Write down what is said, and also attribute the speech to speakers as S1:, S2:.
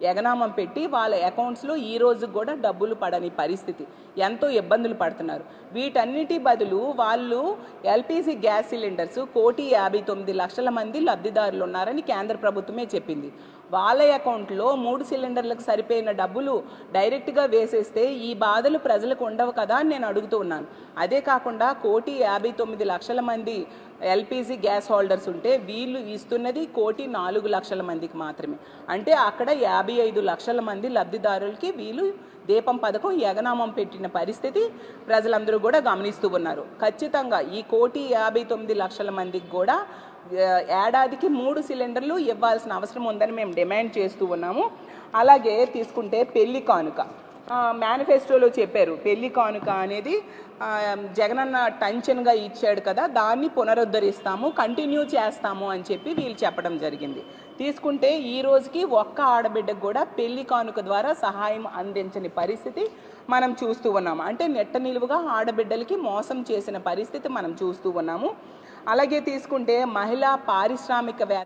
S1: ఎగనామం పెట్టి వాళ్ళ అకౌంట్స్లో ఈ రోజు కూడా డబ్బులు పడని పరిస్థితి, ఎంతో ఇబ్బందులు పడుతున్నారు. వీటన్నిటి బదులు వాళ్ళు ఎల్పిజి గ్యాస్ సిలిండర్స్ 1,59,00,000 మంది లబ్ధిదారులు ఉన్నారని కేంద్ర ప్రభుత్వమే చెప్పింది. వాళ్ళ అకౌంట్లో 3 సిలిండర్లకు సరిపోయిన డబ్బులు డైరెక్ట్గా వేసేస్తే ఈ బాధలు ప్రజలకు ఉండవు కదా అని నేను అడుగుతూ ఉన్నాను. అదే కాకుండా 1,59,00,000 మంది ఎల్పిజి గ్యాస్ హోల్డర్స్ ఉంటే వీళ్ళు ఇస్తున్నది 1,04,00,000 మందికి మాత్రమే. అంటే అక్కడ 55 లక్షల మంది లబ్ధిదారులకి వీళ్ళు దీపం పథకం ఎగనామం పెట్టిన పరిస్థితి ప్రజలందరూ కూడా గమనిస్తూ ఉన్నారు. ఖచ్చితంగా ఈ 1,59,00,000 మందికి కూడా ఏడాదికి 3 సిలిండర్లు ఇవ్వాల్సిన అవసరం ఉందని మేము డిమాండ్ చేస్తూ ఉన్నాము. అలాగే తీసుకుంటే పెళ్లి కానుక మేనిఫెస్టోలో చెప్పారు, పెళ్లి కానుక అనేది జగనన్న టెన్షన్గా ఇచ్చాడు కదా, దాన్ని పునరుద్ధరిస్తాము, కంటిన్యూ చేస్తాము అని చెప్పి వీళ్ళు చెప్పడం జరిగింది. తీసుకుంటే ఈ రోజుకి ఒక్క ఆడబిడ్డకు కూడా పెళ్లి కానుక ద్వారా సహాయం అందించని పరిస్థితి మనం చూస్తూ ఉన్నాము. అంటే నెట్ట నిలువుగా ఆడబిడ్డలకి మోసం చేసిన పరిస్థితి మనం చూస్తూ ఉన్నాము. అలాగే తీసుకుంటే మహిళా పారిశ్రామికవేత్త